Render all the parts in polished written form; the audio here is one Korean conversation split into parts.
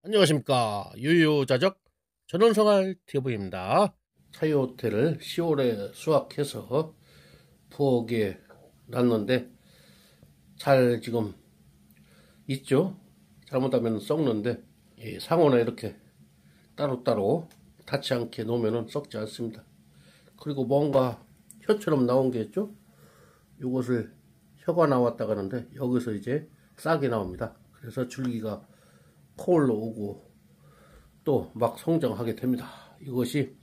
안녕하십니까. 유유자적 전원생활 TV입니다. 차이호텔을 10월에 수확해서 부엌에 놨는데 잘 지금 있죠. 잘못하면 썩는데 이 상온에 이렇게 따로따로 닿지 않게 놓으면 썩지 않습니다. 그리고 뭔가 혀처럼 나온 게 있죠. 이것을 혀가 나왔다고 하는데 여기서 이제 싹이 나옵니다. 그래서 줄기가 코올로 오고 또 막 성장하게 됩니다. 이것이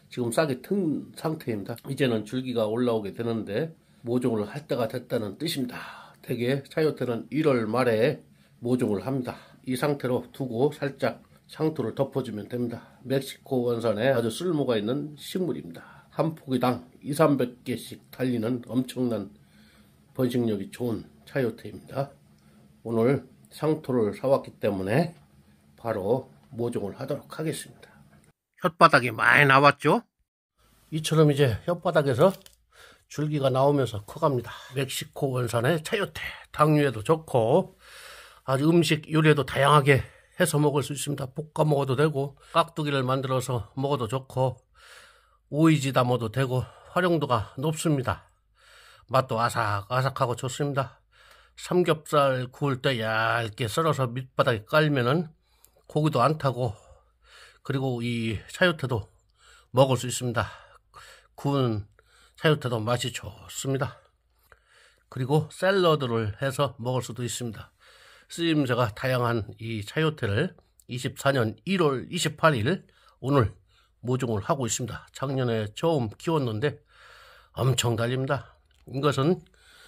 지금 싹이 튼 상태입니다. 이제는 줄기가 올라오게 되는데 모종을 할 때가 됐다는 뜻입니다. 대개 차이호텔은 1월 말에 모종을 합니다. 이 상태로 두고 살짝 상토를 덮어주면 됩니다. 멕시코 원산에 아주 쓸모가 있는 식물입니다. 한 포기당 200~300개씩 달리는 엄청난 번식력이 좋은 차이호텔입니다. 오늘 상토를 사왔기 때문에 바로 모종을 하도록 하겠습니다. 혓바닥이 많이 나왔죠? 이처럼 이제 혓바닥에서 줄기가 나오면서 커갑니다. 멕시코 원산의 차이호텔, 당뇨에도 좋고 아주 음식 요리에도 다양하게 해서 먹을 수 있습니다. 볶아 먹어도 되고 깍두기를 만들어서 먹어도 좋고 오이지 담아도 되고 활용도가 높습니다. 맛도 아삭아삭하고 좋습니다. 삼겹살 구울 때 얇게 썰어서 밑바닥에 깔면은 고기도 안 타고 그리고 이 차이호텔도 먹을 수 있습니다. 구운 차이호텔도 맛이 좋습니다. 그리고 샐러드를 해서 먹을 수도 있습니다. 쓰임새가 다양한 이 차이호텔을 24년 1월 28일 오늘 모종을 하고 있습니다. 작년에 처음 키웠는데 엄청 달립니다. 이것은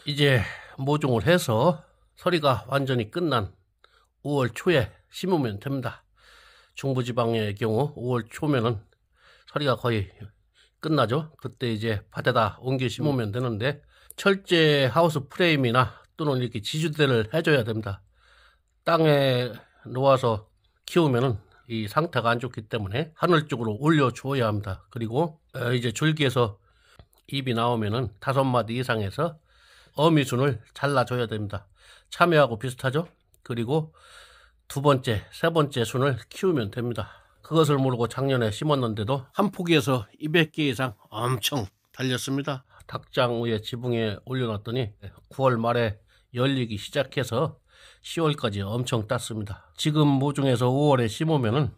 이제 모종을 해서 서리가 완전히 끝난 5월 초에 심으면 됩니다. 중부지방의 경우 5월 초면은 서리가 거의 끝나죠. 그때 이제 밭에다 옮겨 심으면 되는데 철제 하우스 프레임이나 또는 이렇게 지주대를 해줘야 됩니다. 땅에 놓아서 키우면은 이 상태가 안 좋기 때문에 하늘 쪽으로 올려주어야 합니다. 그리고 이제 줄기에서 잎이 나오면은 5마디 이상에서 어미순을 잘라줘야 됩니다. 참외하고 비슷하죠. 그리고 두 번째, 세 번째 순을 키우면 됩니다. 그것을 모르고 작년에 심었는데도 한 포기에서 200개 이상 엄청 달렸습니다. 닭장 위에 지붕에 올려놨더니 9월 말에 열리기 시작해서 10월까지 엄청 땄습니다. 지금 모종에서 5월에 심으면은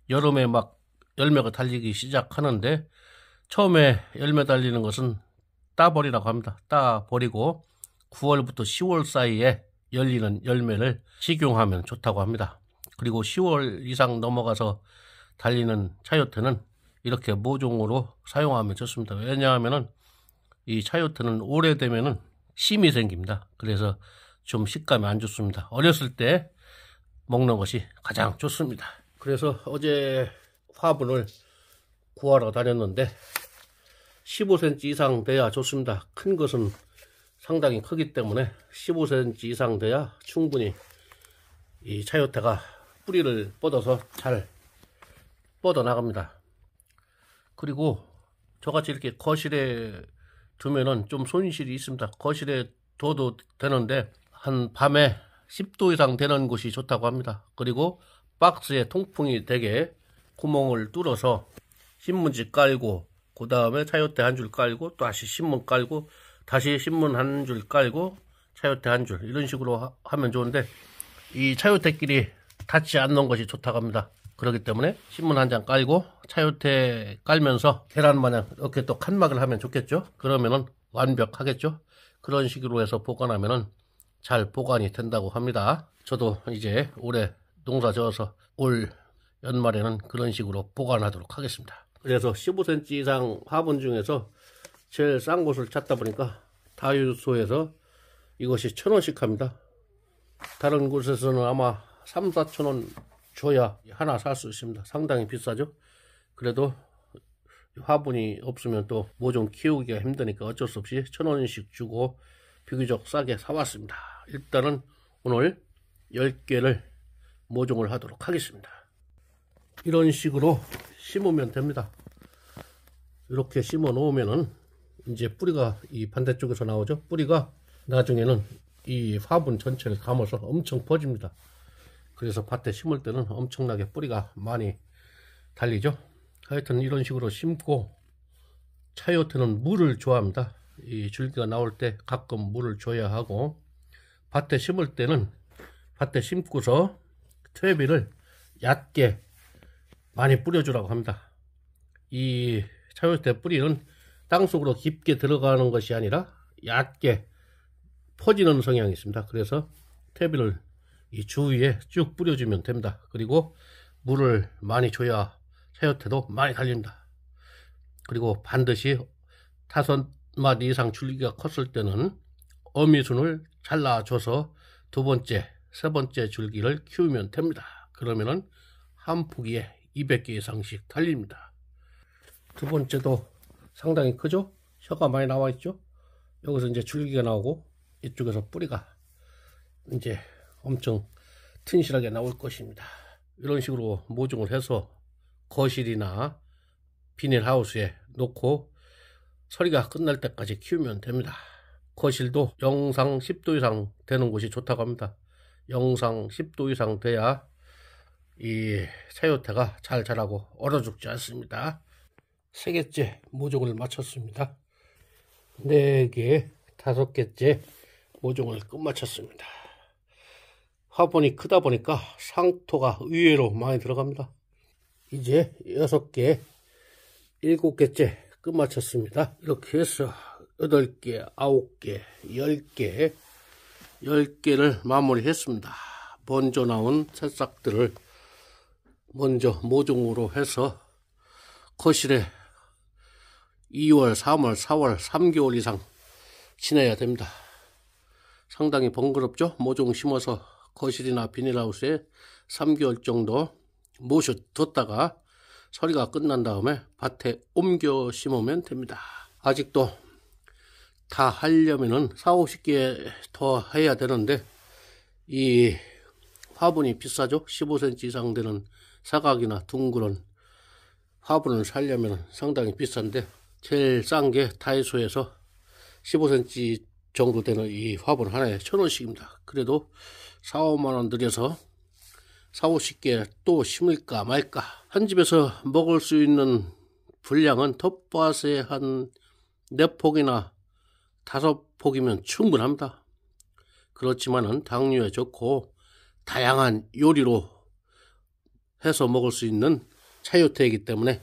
여름에 막 열매가 달리기 시작하는데 처음에 열매 달리는 것은 따버리라고 합니다. 따버리고 9월부터 10월 사이에 열리는 열매를 식용하면 좋다고 합니다. 그리고 10월 이상 넘어가서 달리는 차이호텔은 이렇게 모종으로 사용하면 좋습니다. 왜냐하면은 이 차이호텔은 오래되면은 심이 생깁니다. 그래서 좀 식감이 안 좋습니다. 어렸을 때 먹는 것이 가장 좋습니다. 그래서 어제 화분을 구하러 다녔는데 15cm 이상 돼야 좋습니다. 큰 것은 상당히 크기 때문에 15cm 이상 돼야 충분히 이 차이호텔가 뿌리를 뻗어서 잘 뻗어 나갑니다. 그리고 저같이 이렇게 거실에 두면은 좀 손실이 있습니다. 거실에 둬도 되는데 한 밤에 10도 이상 되는 곳이 좋다고 합니다. 그리고 박스에 통풍이 되게 구멍을 뚫어서 신문지 깔고 그 다음에 차이호텔 한 줄 깔고 또 다시 신문 깔고 다시 신문 한 줄 깔고 차이호텔 한 줄 이런 식으로 하면 좋은데 이 차이호텔끼리 닿지 않는 것이 좋다고 합니다. 그렇기 때문에 신문 한 장 깔고 차이호텔 깔면서 계란 마냥 이렇게 또 칸막을 하면 좋겠죠. 그러면은 완벽하겠죠. 그런 식으로 해서 보관하면은 잘 보관이 된다고 합니다. 저도 이제 올해 농사 지어서 올 연말에는 그런 식으로 보관하도록 하겠습니다. 그래서 15cm 이상 화분 중에서 제일 싼 곳을 찾다 보니까 다유소에서 이것이 1,000원씩 합니다. 다른 곳에서는 아마 3~4,000원 줘야 하나 살 수 있습니다. 상당히 비싸죠. 그래도 화분이 없으면 또 모종 키우기가 힘드니까 어쩔 수 없이 1,000원씩 주고 비교적 싸게 사왔습니다. 일단은 오늘 10개를 모종을 하도록 하겠습니다. 이런 식으로 심으면 됩니다. 이렇게 심어 놓으면은 이제 뿌리가 이 반대쪽에서 나오죠. 뿌리가 나중에는 이 화분 전체를 감아서 엄청 퍼집니다. 그래서 밭에 심을 때는 엄청나게 뿌리가 많이 달리죠. 하여튼 이런 식으로 심고, 차이호테는 물을 좋아합니다. 이 줄기가 나올 때 가끔 물을 줘야 하고, 밭에 심을 때는 밭에 심고서 퇴비를 얕게 많이 뿌려주라고 합니다. 이 차이호테 뿌리는 땅속으로 깊게 들어가는 것이 아니라 얕게 퍼지는 성향이 있습니다. 그래서 퇴비를 이 주위에 쭉 뿌려주면 됩니다. 그리고 물을 많이 줘야 차이호테도 많이 달립니다. 그리고 반드시 5마디 이상 줄기가 컸을 때는 어미순을 잘라줘서 2번째, 3번째 줄기를 키우면 됩니다. 그러면은 한 포기에 200개 이상씩 달립니다. 2번째도 상당히 크죠? 혀가 많이 나와 있죠? 여기서 이제 줄기가 나오고 이쪽에서 뿌리가 이제 엄청 튼실하게 나올 것입니다. 이런 식으로 모종을 해서 거실이나 비닐하우스에 놓고 서리가 끝날 때까지 키우면 됩니다. 거실도 영상 10도 이상 되는 곳이 좋다고 합니다. 영상 10도 이상 돼야 이 차이호테가 잘 자라고 얼어 죽지 않습니다. 3개째 모종을 마쳤습니다. 4개, 5개째 모종을 끝마쳤습니다. 화분이 크다 보니까 상토가 의외로 많이 들어갑니다. 이제 6개, 7개째 끝마쳤습니다. 이렇게 해서 8개, 9개, 10개, 10개를 마무리했습니다. 먼저 나온 새싹들을 먼저 모종으로 해서 거실에 2월, 3월, 4월, 3개월 이상 지내야 됩니다. 상당히 번거롭죠? 모종 심어서 거실이나 비닐하우스에 3개월 정도 모셔뒀다가 서리가 끝난 다음에 밭에 옮겨 심으면 됩니다. 아직도 다 하려면은 40-50개 더 해야 되는데 이 화분이 비싸죠? 15cm 이상 되는 사각이나 둥그런 화분을 사려면 상당히 비싼데 제일 싼 게 다이소에서 15cm 정도 되는 이 화분 하나에 1,000원씩입니다. 그래도 4-5만원 들여서 40-50개 또 심을까 말까. 한 집에서 먹을 수 있는 분량은 텃밭에 한 4폭이나 5폭이면 충분합니다. 그렇지만은 당뇨에 좋고 다양한 요리로 해서 먹을 수 있는 차이호테이기 때문에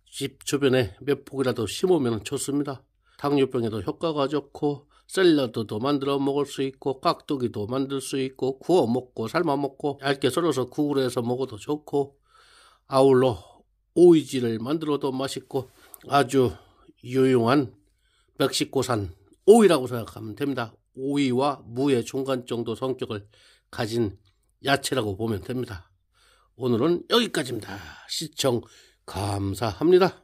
집 주변에 몇 폭이라도 심으면 좋습니다. 당뇨병에도 효과가 좋고 샐러드도 만들어 먹을 수 있고 깍두기도 만들 수 있고 구워 먹고 삶아 먹고 얇게 썰어서 국으로 해서 먹어도 좋고 아울러 오이지를 만들어도 맛있고 아주 유용한 멕시코산 오이라고 생각하면 됩니다. 오이와 무의 중간 정도 성격을 가진 야채라고 보면 됩니다. 오늘은 여기까지입니다. 시청 감사합니다.